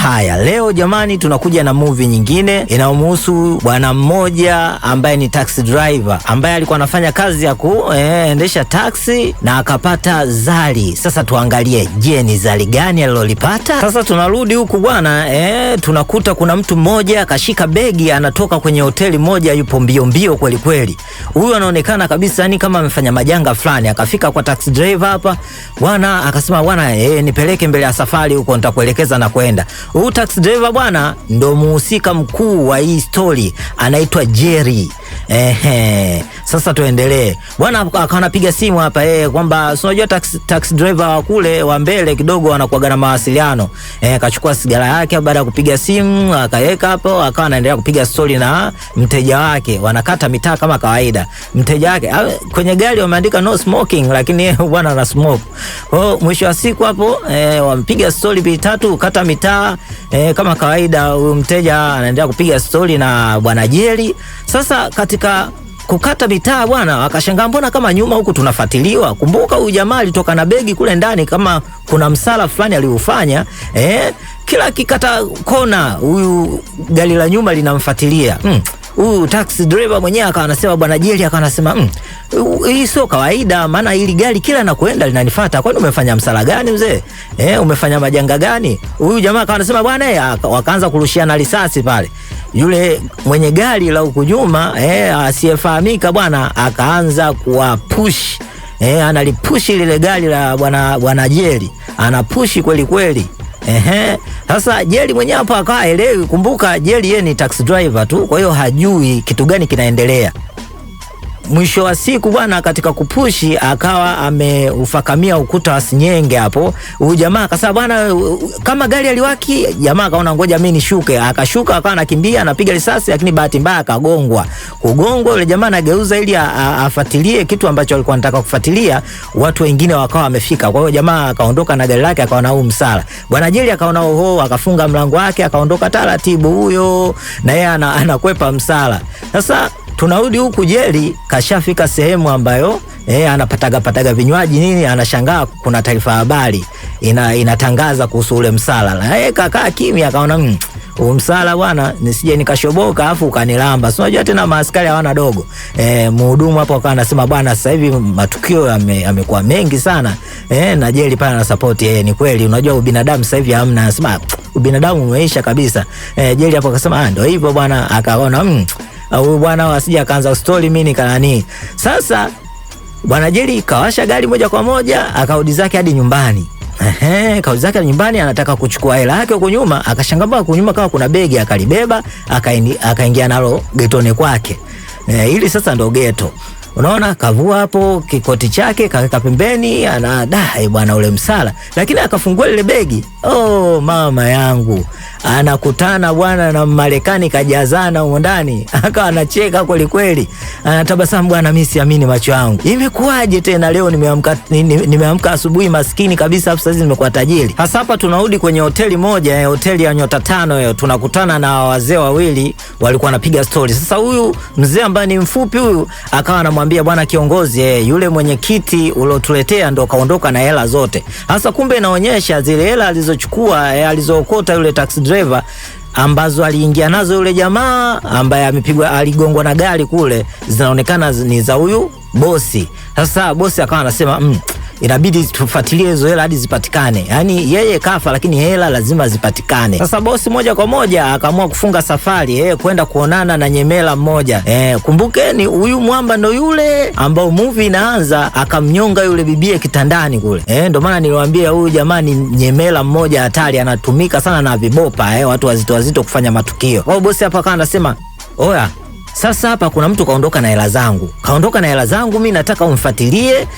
Haya, leo jamani tunakuja na movie nyingine inayomhusu bwana mmoja ambaye ni taxi driver ambaye alikuwa anafanya kazi ya kuendesha taxi na akapata zali. Sasa tuangalie, je, ni zali gani alilolipata? Sasa tunarudi huku bwana, tunakuta kuna mtu mmoja akashika begi anatoka kwenye hoteli moja, yupo mbio mbio kweli kweli. Huyu anaonekana kabisa yani kama amefanya majanga fulani. Akafika kwa taxi driver hapa bwana, akasema bwana, nipeleke mbele ya safari huko, nitakuelekeza na kwenda. Huyu taxi driver bwana ndo muhusika mkuu wa hii story, anaitwa Jerry. Sasa tuendelee. Bwana akawa anapiga simu hapa kwamba unajua taxi driver wa kule wa mbele kidogo anakuwa na mawasiliano. Akachukua sigara yake, baada ya kupiga simu akaweka hapo, akawa anaendelea kupiga story na mteja wake. Wanakata mitaa kama kawaida. Mteja wake kwenye gari wameandika no smoking, lakini yeye bwana ana smoke. Kwa mwisho wa siku hapo wampiga story bitatu, kata mitaa kama kawaida. Huyo mteja anaendelea kupiga story na bwana Jerry. Sasa katika kukata mitaa bwana akashangaa, mbona kama nyuma huku tunafuatiliwa? Kumbuka huyu jamaa alitoka na begi kule ndani, kama kuna msala fulani aliufanya. Kila kikata kona huyu gari la nyuma linamfuatilia. Huyu taxi driver mwenyewe akawa anasema, bwana Jerry akawa anasema, hii sio kawaida, maana hili gari kila nakwenda linanifuata. Kwani umefanya msala gani mzee? Umefanya majanga gani? Huyu jamaa akawa anasema bwana, wakaanza kurushiana risasi pale. Yule mwenye gari la huku nyuma asiyefahamika bwana akaanza kuwapush. Analipushi lile gari la bwana Jerry. Anapushi kweli kweli. Sasa Jerry mwenyewe hapa akawa elewi. Kumbuka Jerry yeye ni taxi driver tu, kwa hiyo hajui kitu gani kinaendelea. Mwisho wa siku bwana, katika kupushi akawa ameufakamia ukuta wa sinyenge hapo. Huyu jamaa akasema bwana, kama gari aliwaki. Jamaa akaona ngoja mimi nishuke. Akashuka akawa anakimbia anapiga risasi, lakini bahati mbaya akagongwa. Kugongwa yule jamaa anageuza ili afuatilie kitu ambacho alikuwa anataka kufuatilia. Watu wengine wakawa wamefika. Kwa hiyo jamaa akaondoka na gari lake, akaona huu msala. Bwana Jerry akaona akafunga mlango wake, akaondoka taratibu huyo, na yeye anakwepa msala. Sasa tunarudi huku, Jerry kashafika sehemu ambayo anapataga vinywaji nini, anashangaa kuna taarifa habari inatangaza kuhusu ule msala. Na kakaa kimya, akaona msala bwana nisije nikashoboka afu ukanilamba. Si unajua tena maaskari hawana dogo. Mhudumu hapo akawa anasema bwana, sasa hivi matukio yamekuwa mengi sana. Na Jerry pale ana support. Ni kweli, unajua ubinadamu sasa hivi hamna. Anasema ubinadamu umeisha kabisa. Jerry hapo akasema ndio hivyo bwana. Akaona huyu bwana asije akaanza story mimi nikanani. Sasa bwana Jerry kawasha gari moja kwa moja, akarudi zake hadi nyumbani. Kaudi zake nyumbani, anataka kuchukua hela yake huko nyuma. Akashangaa huko nyuma kama kuna begi, akalibeba akaingia nalo getoni kwake. Ili sasa ndo geto. Unaona, kavua hapo kikoti chake kaweka pembeni, anadai bwana ule msala. Lakini akafungua ile begi. Mama yangu, anakutana bwana na Marekani kajazana huko ndani. Akawa anacheka kweli kweli. Anatabasamu, bwana mimi siamini macho yangu. Imekuaje tena leo nimeamka asubuhi maskini kabisa, hapo sasa nimekuwa tajiri. Hasa hapa tunarudi kwenye hoteli moja, hoteli ya nyota 5 hiyo. Tunakutana na wazee wawili walikuwa wanapiga story. Sasa huyu mzee ambaye ni mfupi huyu akawa anamwambia, bwana kiongozi, yule mwenyekiti uliotuletea ndo kaondoka na hela zote. Hasa kumbe inaonyesha zile hela alizochukua alizookota yule taxi driver ambazo aliingia nazo yule jamaa ambaye aligongwa na gari kule, zinaonekana ni za huyu bosi. Sasa bosi akawa anasema inabidi tufuatilie hizo hela hadi zipatikane. Yaani yeye kafa lakini hela lazima zipatikane. Sasa bosi moja kwa moja akaamua kufunga safari kwenda kuonana na nyemela mmoja. Kumbukeni huyu mwamba ndo yule ambao movie inaanza akamnyonga yule bibie kitandani kule. Ndio maana niliwaambia huyu jamani nyemela mmoja hatari, anatumika sana na vibopa watu wazito kufanya matukio. Kwa bosi hapa akawa anasema, oya, sasa hapa kuna mtu kaondoka na hela zangu. Mimi nataka umfuatilie.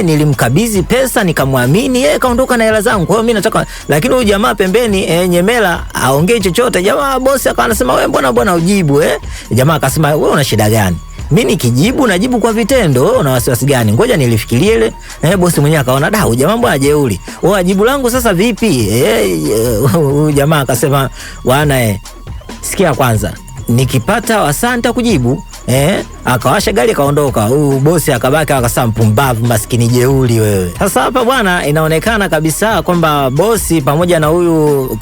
Nilimkabidhi pesa nikamwamini, kaondoka na hela zangu. Kwa hiyo mimi nataka, lakini huyu jamaa pembeni nyemela aongee chochote. Jamaa bosi akawa anasema, wewe mbona ujibu Jamaa akasema, wewe una shida gani? Mimi nikijibu najibu kwa vitendo, wewe una wasiwasi gani? Ngoja nilifikirie ile. Bosi mwenyewe akaona huyu jamaa mbona jeuri. Jibu langu sasa vipi? Huyu jamaa akasema, bwana sikia kwanza, nikipata wasaa nitakujibu. akawasha gari akaondoka. Huyu bosi akabaki akasema mpumbavu, maskini jeuri wewe. Sasa hapa bwana, inaonekana kabisa kwamba bosi pamoja na huyu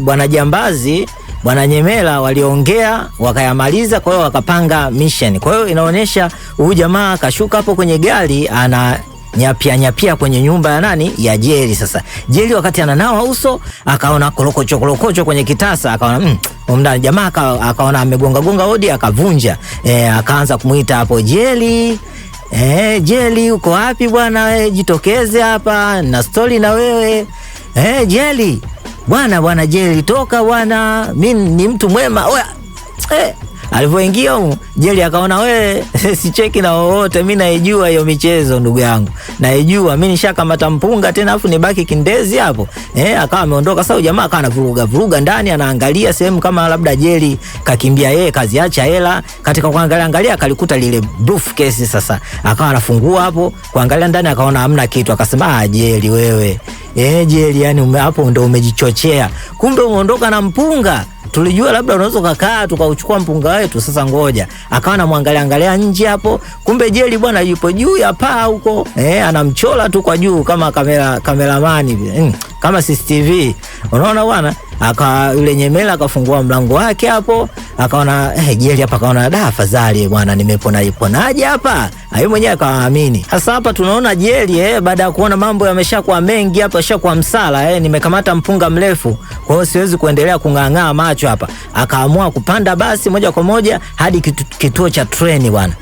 bwana jambazi, bwana Nyemela waliongea wakayamaliza, kwa hiyo wakapanga mission. Kwa hiyo inaonyesha huyu jamaa kashuka hapo kwenye gari ana nyapia kwenye nyumba ya nani, ya Jerry. Sasa Jerry wakati ananawa uso akaona kolokocho kwenye kitasa, akaona mndani jamaa akaona amegonga hodi, akavunja. Akaanza kumuita hapo, Jerry, Jerry uko wapi bwana, jitokeze hapa na story na wewe. Jerry bwana Jerry toka bwana, mimi ni mtu mwema. Oya alivyoingia huko Jerry akaona wewe sicheki na wowote, mimi naijua hiyo michezo ndugu yangu, naijua mimi nishakamata mpunga tena afu nibaki kindezi hapo. Akawa ameondoka. Sasa jamaa akawa anavuruga ndani, anaangalia sehemu kama labda Jerry kakimbia, yeye kaziacha hela. Katika kuangalia akalikuta lile briefcase. Sasa akawa anafungua hapo kuangalia ndani, akaona hamna kitu. Akasema Jerry wewe, Jerry yani hapo ndo umejichochea, kumbe umeondoka na mpunga. Tulijua labda unaweza kukaa tukauchukua mpunga wetu. Sasa ngoja. Akawa anamwangalia nje hapo, kumbe Jerry bwana yupo juu ya paa huko, anamchola tu kwa juu kama kameramani vile, kama CCTV. Unaona bwana, yule Nyemela akafungua mlango wake hapo, akaona Jerry hapa, akaona afadhali bwana nimeponaje hapa. Yeye mwenyewe akaamini. Sasa hapa tunaona Jerry baada ya kuona mambo yameshakuwa mengi hapa, yashakuwa msala, nimekamata mpunga mrefu, kwa hiyo siwezi kuendelea kung'ang'aa macho hapa. Akaamua kupanda basi moja kwa moja hadi kituo cha treni bwana.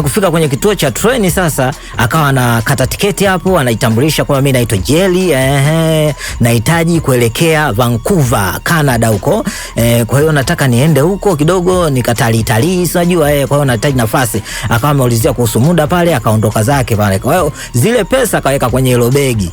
Kufika kwenye kituo cha treni sasa, akawa anakata tiketi hapo, anaitambulisha kwamba mimi naitwa Jerry, nahitaji kuelekea Vancouver, Canada huko. Kwa hiyo nataka niende huko kidogo nikatalii, unajua kwa hiyo nahitaji nafasi. Akawa ameulizia kuhusu muda pale, akaondoka zake pale. Kwa hiyo zile pesa akaweka kwenye hilo begi.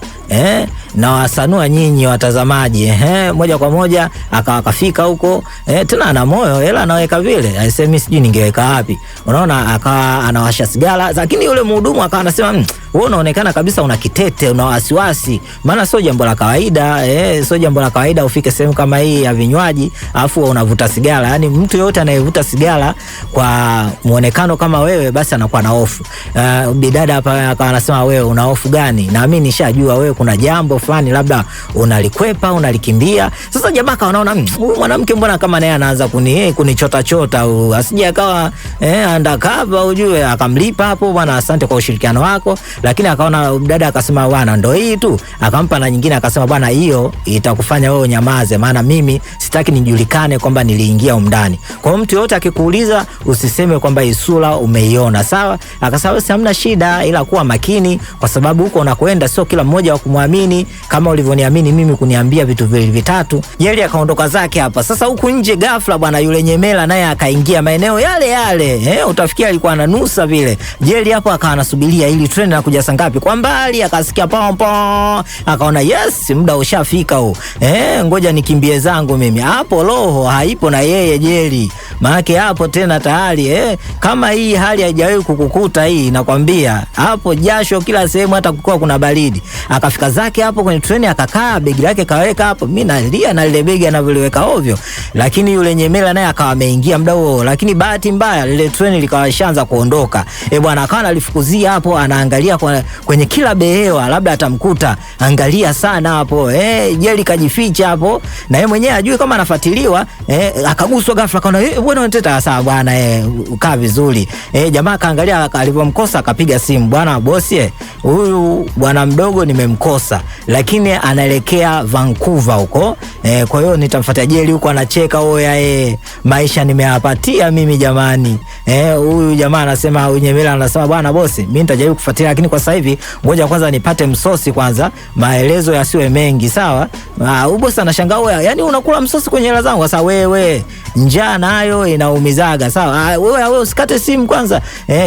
Na wasanua nyinyi watazamaji, moja kwa moja akafika huko. Tena ana moyo, hela anaweka vile. Aisemi sijui ningeweka wapi. Unaona, akawa anawasha sigara, lakini yule mhudumu akawa anasema wewe unaonekana kabisa una kitete, una wasiwasi. Maana sio jambo la kawaida, sio jambo la kawaida ufike sehemu kama hii ya vinywaji afu unavuta sigara. Yaani mtu yote anayevuta sigara kwa muonekano kama wewe basi anakuwa na hofu. Bidada hapa akawa anasema wewe una hofu gani? Na mimi nishajua wewe kuna jambo fulani labda unalikwepa, unalikimbia. Sasa jamaa akaona huyu mwanamke mbona kama naye anaanza kunichota asije akawa undercover ujue. Akamlipa hapo, bwana asante kwa ushirikiano wako. Lakini akaona dada akasema bwana ndo hii tu. Akampa na nyingine akasema bwana hiyo itakufanya wewe unyamaze, maana mimi sitaki nijulikane kwamba niliingia umndani. Kwa mtu yote akikuuliza usiseme kwamba isura umeiona, sawa? Akasema basi hamna shida, ila kuwa makini kwa sababu huko unakoenda sio kila mmoja wa kumwamini kama ulivyoniamini mimi kuniambia vitu vile vitatu. Jerry akaondoka zake hapa. Sasa huku nje ghafla bwana yule Nyemela naye akaingia maeneo yale. Utafikia alikuwa ananusa vile. Jerry hapo akawa anasubiria ili treni inakuja saa ngapi. Kwa mbali akasikia pompo. Akaona yes, muda ushafika huo. Ngoja nikimbie zangu mimi. Hapo roho haipo na yeye Jerry. Maana hapo tena tayari kama hii hali haijawahi kukukuta hii nakwambia. Hapo jasho kila sehemu hata kukua kuna baridi. Akafika zake hapo kwenye treni akakaa, begi lake kaweka hapo. Mimi nalia na lile begi anavyoliweka ovyo. Lakini yule Nyemela naye akawa ameingia muda huo. Lakini bahati mbaya lile treni likawashaanza kuondoka. Bwana akawa analifukuzia hapo, anaangalia kwenye kila behewa labda atamkuta. Angalia sana hapo. Jerry kajificha hapo. Na yeye mwenyewe ajui kama anafuatiliwa. Akaguswa ghafla akaona bwana unateta sawa bwana ukaa vizuri. Jamaa kaangalia alivyomkosa akapiga simu. Bwana bosi huyu bwana mdogo nimemkosa, lakini anaelekea Vancouver huko. Kwa hiyo nitamfuata Jerry huko. Anacheka maisha nimeyapatia mimi jamani. Huyu jamaa anasema, huyu Nyemela anasema bwana bosi mimi nitajaribu kufuatilia, lakini kwa sasa hivi ngoja kwanza nipate msosi kwanza, maelezo yasiwe mengi, sawa? Huyu bosi anashangaa yani unakula msosi kwenye hela zangu. Sasa wewe njaa nayo inaumizaga, sawa? Wewe usikate simu kwanza.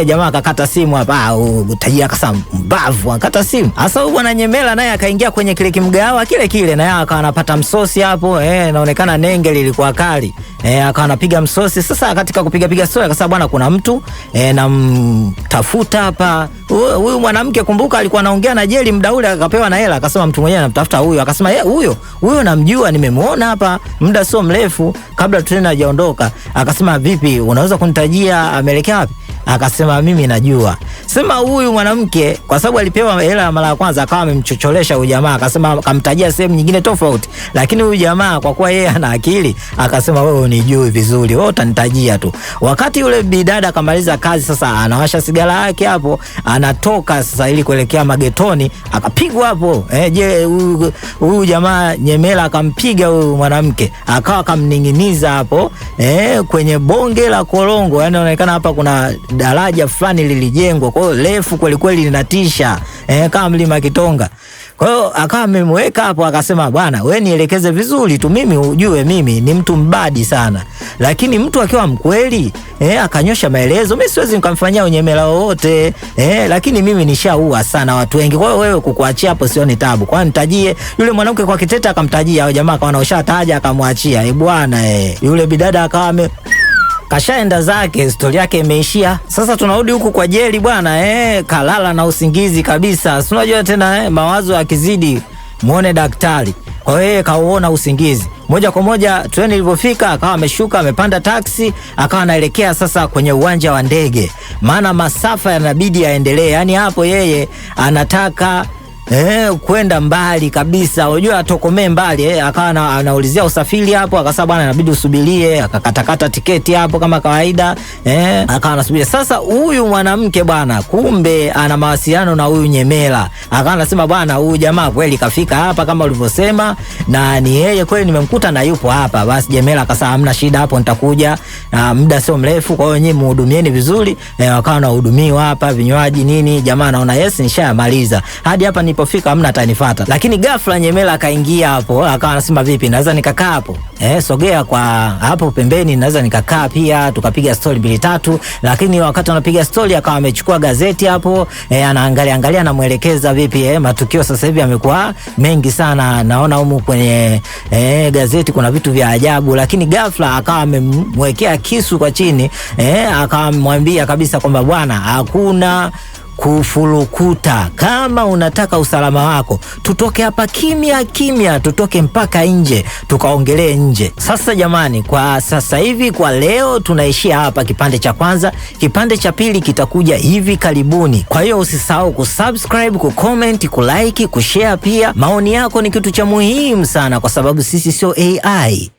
Jamaa akakata simu hapa. Tajiri akasema mbavu akakata simu. Sasa huyu bwana Nyemela naye akaingia kwenye kile kimgawa kile na yeye akawa anapata msosi hapo. Inaonekana nenge lilikuwa kali. Akawa anapiga msosi. Sasa katika kupiga story akasema bwana kuna mtu namtafuta hapa. Huyu mwanamke kumbuka alikuwa anaongea na Jerry muda ule akapewa na hela. Akasema mtu mwenyewe anamtafuta huyo. Akasema huyo namjua, nimemuona hapa muda sio mrefu kabla treni hajaondoka. Akasema vipi, unaweza kunitajia ameelekea wapi? Akasema mimi najua. Sema huyu mwanamke kwa sababu alipewa hela mara ya kwanza akawa amemchocholesha huyu jamaa, akasema akamtajia sehemu nyingine tofauti, lakini huyu jamaa kwa kuwa yeye ana akili akasema wewe unijui vizuri, wewe utanitajia tu. Wakati yule bidada akamaliza kazi, sasa anawasha sigara yake hapo, anatoka sasa ili kuelekea magetoni, akapigwa hapo. Je, huyu jamaa Nyemela akampiga huyu mwanamke, akawa akamninginiza hapo kwenye bonge la korongo. Yani inaonekana hapa kuna daraja fulani lilijengwa, kwa hiyo refu kweli kweli linatisha, kama mlima Kitonga. Kwa hiyo akawa amemweka hapo, akasema bwana wewe nielekeze vizuri tu, mimi ujue mimi ni mtu mbadi sana. Lakini mtu akiwa mkweli akanyosha maelezo, mimi siwezi nikamfanyia unyemela wote, lakini mimi nishaua sana watu wengi. Kwa hiyo wewe kukuachia hapo sioni tabu. Kwa nitajie yule mwanamke kwa kitete, akamtajia au jamaa akaona ushataja, akamwachia. Bwana yule bidada akawa kashaenda zake, story yake imeishia. Sasa tunarudi huku kwa Jeli bwana, kalala na usingizi kabisa. Si unajua tena mawazo yakizidi muone daktari. Kwa hiyo kauona usingizi. Moja kwa moja treni ilipofika akawa ameshuka, amepanda taksi, akawa anaelekea sasa kwenye uwanja wa ndege. Maana masafa yanabidi yaendelee. Yani hapo yeye anataka kwenda mbali kabisa. Unajua atokomee mbali. Akawa anaulizia usafiri hapo, akasema bwana inabidi usubirie, akakatakata tiketi hapo kama kawaida. Akawa anasubiria. Sasa huyu mwanamke bwana kumbe ana mawasiliano na huyu Nyemela. Akawa anasema bwana huyu jamaa kweli kafika hapa kama ulivyosema, na ni yeye kweli nimemkuta na yupo hapa. Basi Nyemela akasema hamna shida, hapo nitakuja muda sio mrefu, kwa hiyo nyinyi muhudumieni vizuri. Wakawa wanahudumiwa hapa vinywaji nini. Jamaa anaona yes nishamaliza. Hadi hapa nilipofika hamna atanifuata. Lakini ghafla Nyemela akaingia hapo, akawa anasema vipi naweza nikakaa hapo? Sogea kwa hapo pembeni, naweza nikakaa pia tukapiga story 2-3. Lakini wakati anapiga story akawa amechukua gazeti hapo, anaangalia anamuelekeza vipi matukio sasa hivi yamekuwa mengi sana, naona humu kwenye gazeti kuna vitu vya ajabu. Lakini ghafla akawa amemwekea kisu kwa chini, akawa amemwambia kabisa kwamba bwana hakuna kufurukuta. Kama unataka usalama wako, tutoke hapa kimya kimya, tutoke mpaka nje, tukaongelee nje. Sasa jamani, kwa sasa hivi kwa leo tunaishia hapa kipande cha kwanza. Kipande cha pili kitakuja hivi karibuni. Kwa hiyo usisahau kusubscribe, kucomment, kulike, kushare pia. Maoni yako ni kitu cha muhimu sana kwa sababu sisi sio AI.